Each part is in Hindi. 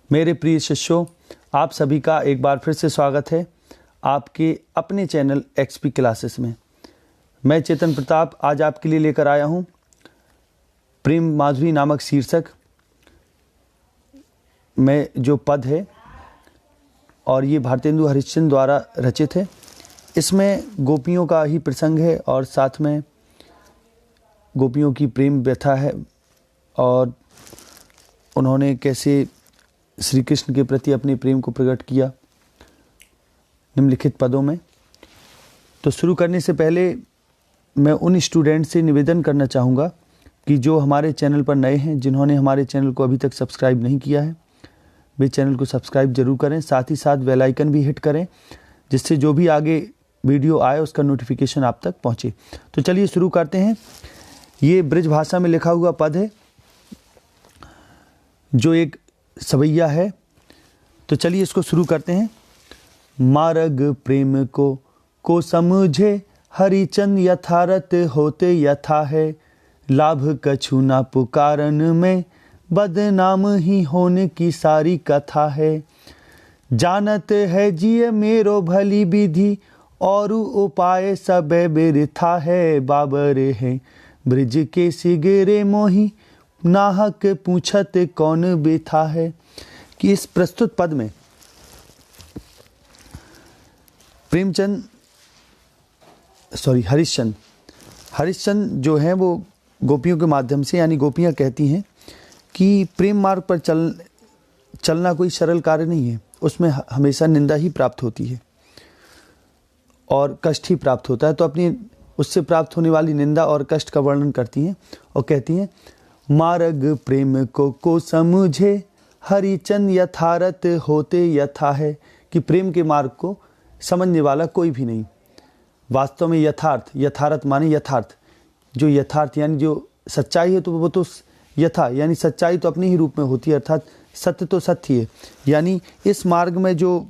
मेरे प्रिय शिष्यों, आप सभी का एक बार फिर से स्वागत है आपके अपने चैनल एक्सपी क्लासेस में। मैं चेतन प्रताप आज आपके लिए लेकर आया हूँ प्रेम माधुरी नामक शीर्षक में जो पद है और ये भारतेंदु हरिश्चंद्र द्वारा रचित है। इसमें गोपियों का ही प्रसंग है और साथ में गोपियों की प्रेम व्यथा है और उन्होंने कैसे श्री कृष्ण के प्रति अपने प्रेम को प्रकट किया निम्नलिखित पदों में। तो शुरू करने से पहले मैं उन स्टूडेंट से निवेदन करना चाहूँगा कि जो हमारे चैनल पर नए हैं, जिन्होंने हमारे चैनल को अभी तक सब्सक्राइब नहीं किया है, वे चैनल को सब्सक्राइब जरूर करें। साथ ही साथ बेल आइकन भी हिट करें, जिससे जो भी आगे वीडियो आए उसका नोटिफिकेशन आप तक पहुँचे। तो चलिए शुरू करते हैं। ये ब्रज भाषा में लिखा हुआ पद है जो एक सवैया है। तो चलिए इसको शुरू करते हैं। मार्ग प्रेम को समझे हरिचंद यथारथ होते यथा है। लाभ कछु ना पुकारन में बदनाम ही होने की सारी कथा है। जानत है जिय मेरो भली विधि और उपाय सब बिरथा है। बाबर है ब्रज के सिगरे मोही नाहक पूछत कौन बेथा है। कि इस प्रस्तुत पद में हरिश्चंद्र जो है वो गोपियों के माध्यम से, यानी गोपियां कहती हैं कि प्रेम मार्ग पर चलना कोई सरल कार्य नहीं है। उसमें हमेशा निंदा ही प्राप्त होती है और कष्ट ही प्राप्त होता है। तो अपनी उससे प्राप्त होने वाली निंदा और कष्ट का वर्णन करती हैं और कहती हैं, मार्ग प्रेम को समझे हरिचंद यथारथ होते यथा है। कि प्रेम के मार्ग को समझने वाला कोई भी नहीं। वास्तव में यथार्थ माने यथार्थ, जो यथार्थ यानी जो सच्चाई है, तो वो तो यथा यानी सच्चाई तो अपने ही रूप में होती है, अर्थात सत्य तो सत्य ही है। यानी इस मार्ग में जो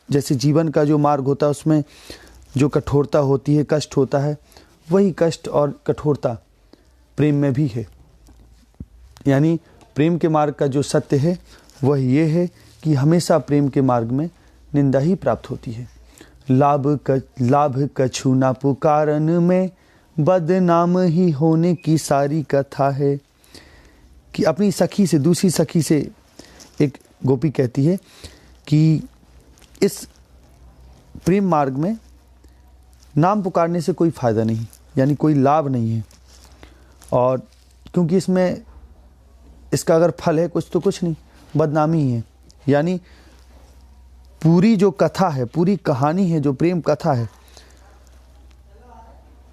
जैसे जीवन का जो मार्ग होता है उसमें जो कठोरता होती है, कष्ट होता है, वही कष्ट और कठोरता प्रेम में भी है। यानी प्रेम के मार्ग का जो सत्य है वह ये है कि हमेशा प्रेम के मार्ग में निंदा ही प्राप्त होती है। लाभ कछु ना पुकारन में बदनाम ही होने की सारी कथा है। कि अपनी सखी से, दूसरी सखी से एक गोपी कहती है कि इस प्रेम मार्ग में नाम पुकारने से कोई फ़ायदा नहीं, यानी कोई लाभ नहीं है। और क्योंकि इसका अगर फल है कुछ तो कुछ नहीं, बदनामी ही है। यानी पूरी जो कथा है, पूरी कहानी है, जो प्रेम कथा है,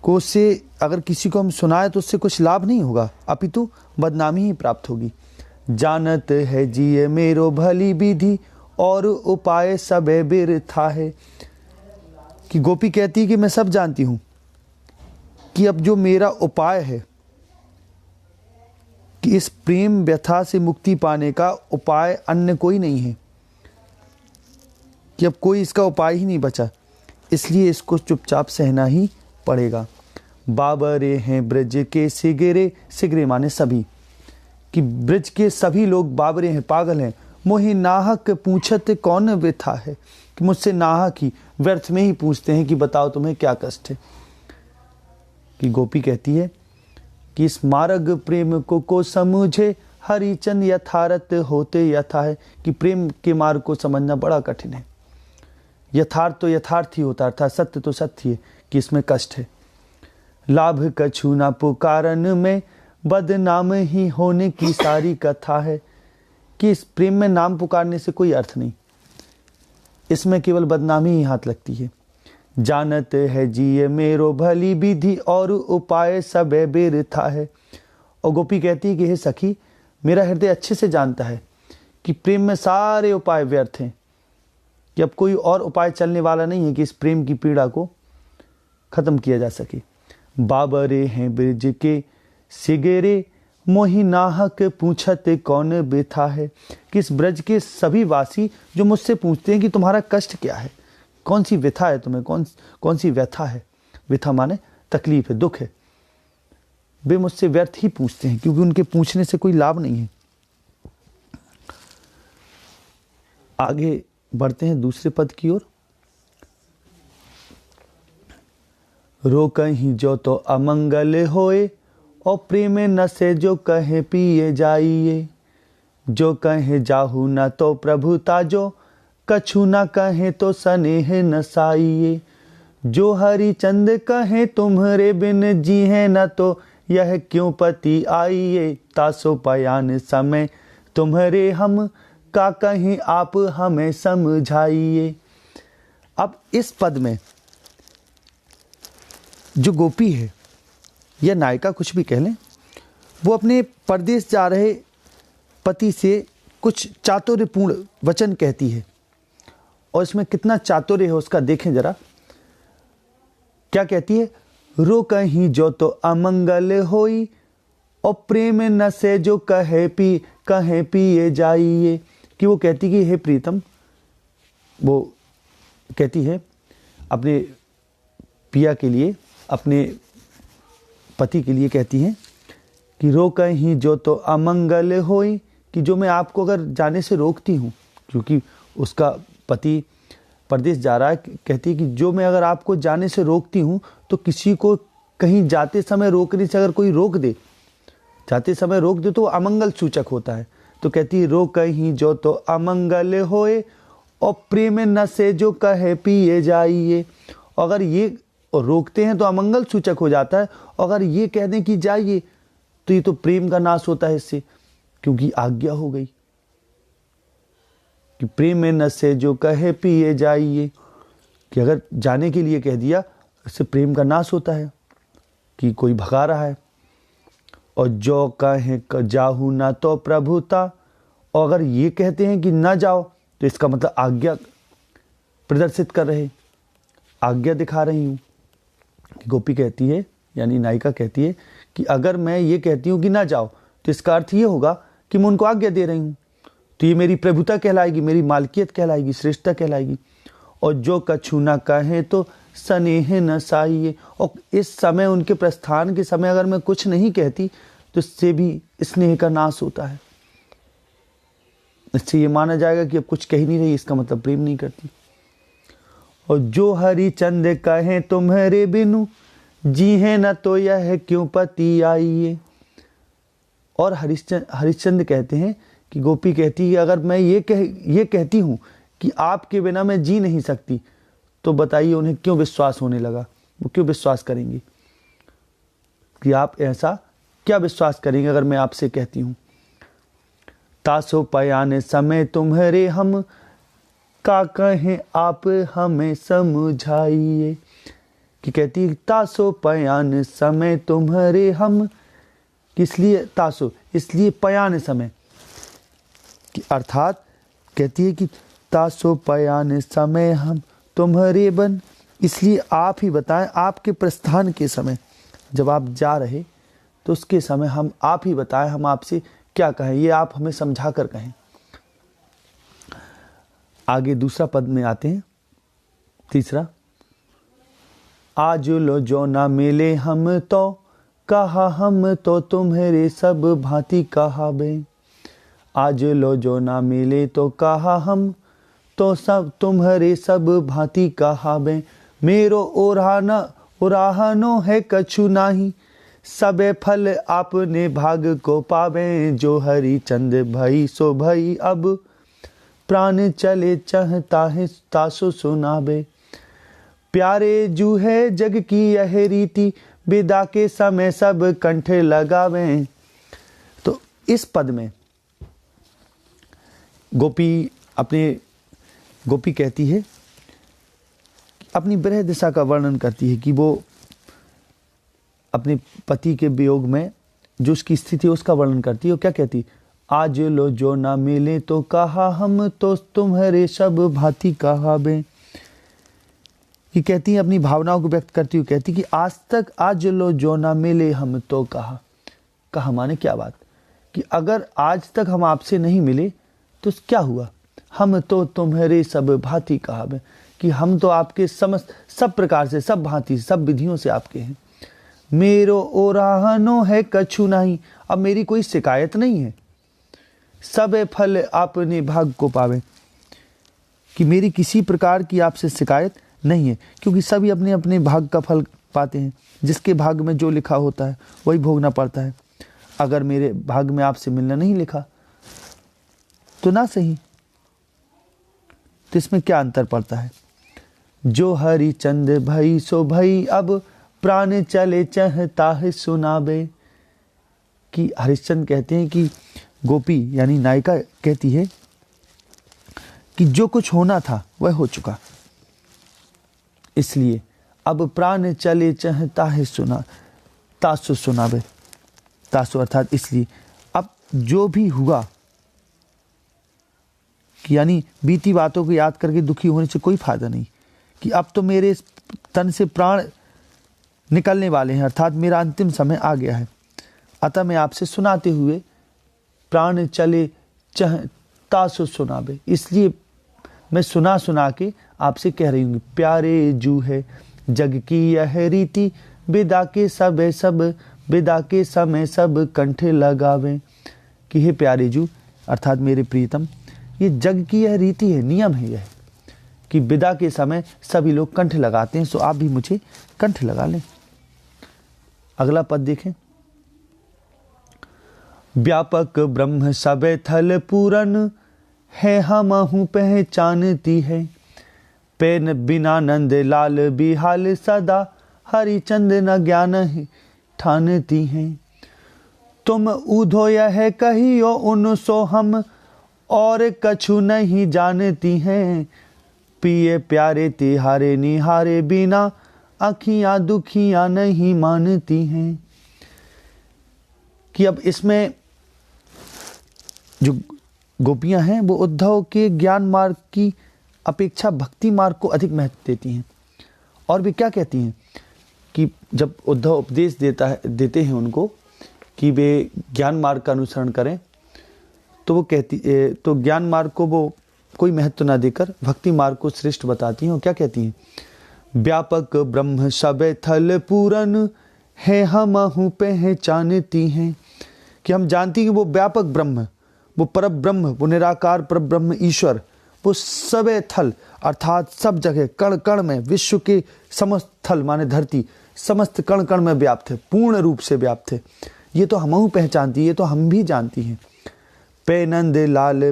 को से अगर किसी को हम सुनाए तो उससे कुछ लाभ नहीं होगा, अपितु बदनामी ही प्राप्त होगी। जानत है जिय मेरो भली विधि और उपाय सब बिरथा है। कि गोपी कहती है कि मैं सब जानती हूँ कि अब जो मेरा उपाय है कि इस प्रेम व्यथा से मुक्ति पाने का उपाय अन्य कोई नहीं है, कि अब कोई इसका उपाय ही नहीं बचा, इसलिए इसको चुपचाप सहना ही पड़ेगा। बाबरे हैं ब्रज के सिगरे माने सभी, कि ब्रज के सभी लोग बाबरे हैं, पागल हैं। मोहि नाहक पूछत कौन व्यथा है। कि मुझसे नाहक ही, व्यर्थ में ही पूछते हैं कि बताओ तुम्हें क्या कष्ट है। कि गोपी कहती है कि इस मार्ग प्रेम को समझे हरिचंद यथारथ होते यथा है। कि प्रेम के मार्ग को समझना बड़ा कठिन है। यथार्थ तो यथार्थ ही होता है, अर्थात सत्य तो सत्य है कि इसमें कष्ट है। लाभ कछु ना पुकारन में बदनाम ही होने की सारी कथा है। कि इस प्रेम में नाम पुकारने से कोई अर्थ नहीं, इसमें केवल बदनामी ही हाथ लगती है। जानत है जिय मेरो भली विधि और उपाय सब बिरथा है। और गोपी कहती है कि हे सखी, मेरा हृदय अच्छे से जानता है कि प्रेम में सारे उपाय व्यर्थ हैं, कि अब कोई और उपाय चलने वाला नहीं है कि इस प्रेम की पीड़ा को खत्म किया जा सके। बाबरे हैं ब्रज के सिगरे मोहि नाहक पूछत कौन बेथा है। कि इस ब्रज के सभी वासी जो मुझसे पूछते हैं कि तुम्हारा कष्ट क्या है, कौन सी व्यथा है तुम्हें, कौन सी व्यथा है। व्यथा माने तकलीफ है, दुख है। वे मुझसे व्यर्थ ही पूछते हैं, क्योंकि उनके पूछने से कोई लाभ नहीं है। आगे बढ़ते हैं दूसरे पद की ओर। रो कहीं जो तो अमंगल होए, और प्रेम न से जो कहे पिए जाइए। जो कहे जाहू न तो प्रभुता जो, कछु न कहे तो स्नेह न साइए। जो हरिचंद कहे तुम्हारे बिन जी है न तो, यह क्यों पति आइए। तासो पयान समय तुम्हारे हम, का कहीं आप हमें समझाइए। अब इस पद में जो गोपी है या नायिका कुछ भी कह लें, वो अपने परदेश जा रहे पति से कुछ चातुर्यपूर्ण वचन कहती है, और इसमें कितना चातुर्य है उसका देखें जरा। क्या कहती है? रो कहीं जो तो अमंगल होई, और प्रेम न से जो कहे पिए जाइए। कि वो कहती कि हे प्रीतम, वो कहती है अपने पिया के लिए, अपने पति के लिए कहती हैं कि रो कहीं जो तो अमंगल होई, कि जो मैं आपको अगर जाने से रोकती हूँ, क्योंकि उसका पति परदेश जा रहा है, कहती है कि जो मैं अगर आपको जाने से रोकती हूँ, तो किसी को कहीं जाते समय रोकने से अगर कोई रोक दे, जाते समय रोक दे तो अमंगल सूचक होता है। तो कहती है रो कहीं जो तो अमंगल होए, और प्रेम न से जो कहे पिए जाइए। अगर ये रोकते हैं तो अमंगल सूचक हो जाता है, अगर ये कह दें कि जाइए तो ये तो प्रेम का नाश होता है इससे, क्योंकि आज्ञा हो गई कि प्रेम न से जो कहे पिए जाइए। कि अगर जाने के लिए कह दिया, इससे प्रेम का नाश होता है कि कोई भगा रहा है। और जो कहे जाहू ना तो प्रभुता, और अगर ये कहते हैं कि ना जाओ, तो इसका मतलब आज्ञा प्रदर्शित कर रहे, आज्ञा दिखा रही हूँ। गोपी कहती है, यानी नायिका कहती है कि अगर मैं ये कहती हूँ कि ना जाओ, तो इसका अर्थ ये होगा कि मैं उनको आज्ञा दे रही हूँ, तो ये मेरी प्रभुता कहलाएगी, मेरी मालकियत कहलाएगी, श्रेष्ठता कहलाएगी। और जो कछु ना कहे तो स्नेह न साइए। और इस समय उनके प्रस्थान के समय अगर मैं कुछ नहीं कहती, तो इससे भी स्नेह का नाश होता है। इससे ये माना जाएगा कि अब कुछ कह नहीं रही, इसका मतलब प्रेम नहीं करती। और जो हरिचंद कहे तुम्हारे बिनु, जी है न तो यह क्यों पति आइए। और हरिश्चंद्र कहते हैं कि गोपी कहती है अगर मैं ये कहती हूँ कि आपके बिना मैं जी नहीं सकती, तो बताइए उन्हें क्यों विश्वास होने लगा, वो क्यों विश्वास करेंगे, कि आप ऐसा क्या विश्वास करेंगे अगर मैं आपसे कहती हूँ। तासो पयान समय तुम्हारे हम, का कहें आप हमें समझाइए। कि कहती है तासो पयान समय तुम्हारे हम, किसलिए तासो, इसलिए पयान समय, कि अर्थात कहती है कि तासो पयान समय हम तुम्हारे बन, इसलिए आप ही बताएं, आपके प्रस्थान के समय जब आप जा रहे, तो उसके समय हम आप ही बताएं, हम आपसे क्या कहें, ये आप हमें समझा कर कहें। आगे दूसरा पद में आते हैं, तीसरा। आज लो जो ना मिले हम तो, कहा हम तो तुम्हारे सब भांति कहावे। आज लो जो ना मिले तो कहा हम तो सब तुम्हारे सब भांति कहावे। मेरो ओराहनो है कछु नाही, सबे फल आपने भाग को पावे। जो हरि चंद भई सो भई अब, प्राण चले चाहता है तासो सुनावे। प्यारे जू है जग की यह रीति, विदा के समय सब कंठ लगावे। तो इस पद में गोपी कहती है, अपनी विरह दिशा का वर्णन करती है कि वो अपने पति के वियोग में जो उसकी स्थिति है उसका वर्णन करती है। और क्या कहती, आज लो जो ना मिले तो कहा हम तो तुम्हारे सब भांति कहावे। कि कहती है अपनी भावनाओं को व्यक्त करती हुई कहती कि आज लो जो ना मिले हम तो कहा माने क्या बात, कि अगर आज तक हम आपसे नहीं मिले तो क्या हुआ, हम तो तुम्हारे सब भांति कहावे, कि हम तो आपके समस्त सब प्रकार से, सब भांति, सब विधियों से आपके हैं। मेरो ओराहनो है कछु नहीं, अब मेरी कोई शिकायत नहीं है। सब फल आपने भाग को पावे, कि मेरी किसी प्रकार की आपसे शिकायत नहीं है, क्योंकि सभी अपने अपने भाग का फल पाते हैं। जिसके भाग में जो लिखा होता है वही भोगना पड़ता है। अगर मेरे भाग में आपसे मिलना नहीं लिखा तो ना सही, तो इसमें क्या अंतर पड़ता है। जो हरिचंद भई सो भई, अब प्राण चले चाहता है सुनाबे। कि हरिश्चंद्र कहते हैं कि गोपी यानी नायिका कहती है कि जो कुछ होना था वह हो चुका, इसलिए अब प्राण चले चाहता है सुना तासु सुनाबे। तासु अर्थात इसलिए, अब जो भी हुआ कि यानी बीती बातों को याद करके दुखी होने से कोई फायदा नहीं, कि अब तो मेरे तन से प्राण निकलने वाले हैं, अर्थात मेरा अंतिम समय आ गया है। अतः मैं आपसे सुनाते हुए प्राण चले चाहता सो सुनाबे, इसलिए मैं सुना सुना के आपसे कह रही हूँ। प्यारे जू है जग की यह रीति, विदा के सब विदा के समय सब कंठे लगावे। कि हे प्यारे जू अर्थात मेरे प्रीतम, ये जग की यह रीति है, नियम है यह, कि विदा के समय सभी लोग कंठ लगाते हैं, सो आप भी मुझे कंठ लगा लें। अगला पद देखें। व्यापक ब्रह्म सबे थल पूरन, है हमहु पहचानती है। पेन बिना नंद लाल बिहाल, सदा हरिचंद न ज्ञान ठानती हैं। तुम ऊधो यह कहियो उन सो हम, और कछु नहीं जानती हैं। पिए प्यारे तिहारे निहारे बिना, अखियां दुखियां नहीं मानती हैं। कि अब इसमें जो गोपियां हैं वो उद्धव के ज्ञान मार्ग की अपेक्षा भक्ति मार्ग को अधिक महत्व देती हैं। और वे क्या कहती हैं कि जब उद्धव उपदेश देते हैं उनको कि वे ज्ञान मार्ग का अनुसरण करें, तो वो तो ज्ञान मार्ग को वो कोई महत्व ना देकर भक्ति मार्ग को श्रेष्ठ बताती हैं। और क्या कहती हैं। व्यापक ब्रह्म सबे थल पूरन, है हमहु पहचानती हैं। कि हम जानती हैं कि वो व्यापक ब्रह्म, वो पर ब्रह्म, वो निराकार पर ब्रह्म ईश्वर, वो सबे थल अर्थात सब जगह कण कण में, विश्व के समस्त थल माने धरती, समस्त कण कण में व्याप्त है, पूर्ण रूप से व्याप्त है। ये तो हमहु पहचानती है, ये तो हम भी जानती हैं। पे नंद लाल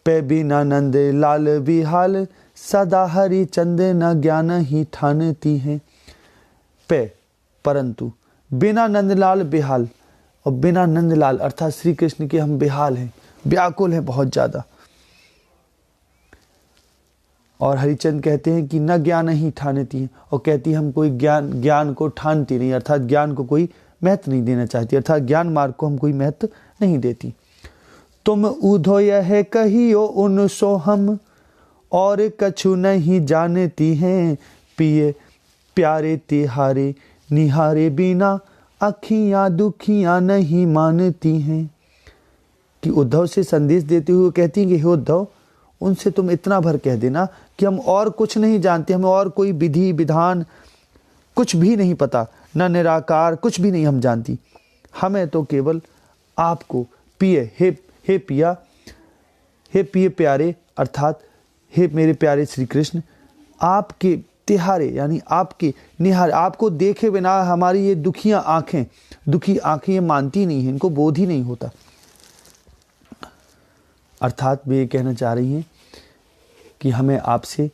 पे बिना नंद लाल बिहाल, सदा हरि चंद न ज्ञान ही ठानती हैं। पे परंतु बिना नंदलाल बेहाल, और बिना नंदलाल अर्थात श्री कृष्ण के हम बेहाल हैं, व्याकुल हैं बहुत ज्यादा। और हरिचंद कहते हैं कि न ज्ञान ही ठानती हैं, और कहती हम कोई ज्ञान को ठानती नहीं, अर्थात ज्ञान को कोई महत्व नहीं देना चाहती, अर्थात ज्ञान मार्ग को हम कोई महत्व नहीं देती। तुम ऊधो यह कहियो उन सो हम, और कछु नहीं जानती हैं। पिए प्यारे तिहारे निहारे बिना, अखियां दुखियां नहीं मानती हैं। कि उद्धव से संदेश देते हुए कहती हैं कि हे उद्धव, उनसे तुम इतना भर कह देना कि हम और कुछ नहीं जानते, हमें और कोई विधि विधान कुछ भी नहीं पता, न निराकार कुछ भी नहीं हम जानती। हमें तो केवल आपको पिए हे पिया, हे पिए प्यारे अर्थात हे मेरे प्यारे श्री कृष्ण, आपके तिहारे यानी आपके निहारे, आपको देखे बिना हमारी ये दुखी आंखें ये मानती नहीं है, इनको बोध ही नहीं होता। अर्थात वे ये कहना चाह रही हैं कि हमें आपसे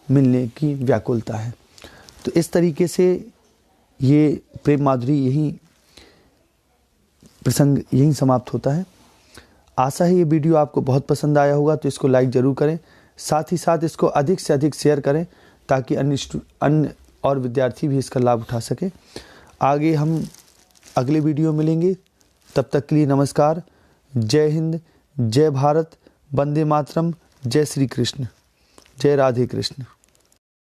मिलने की व्याकुलता है। तो इस तरीके से ये प्रेम माधुरी प्रसंग यहीं समाप्त होता है। आशा है ये वीडियो आपको बहुत पसंद आया होगा, तो इसको लाइक ज़रूर करें, साथ ही साथ इसको अधिक से अधिक शेयर करें ताकि अन्य और विद्यार्थी भी इसका लाभ उठा सके। आगे हम अगले वीडियो मिलेंगे, तब तक के लिए नमस्कार। जय हिंद, जय भारत, वंदे मातरम, जय श्री कृष्ण, जय राधे कृष्ण।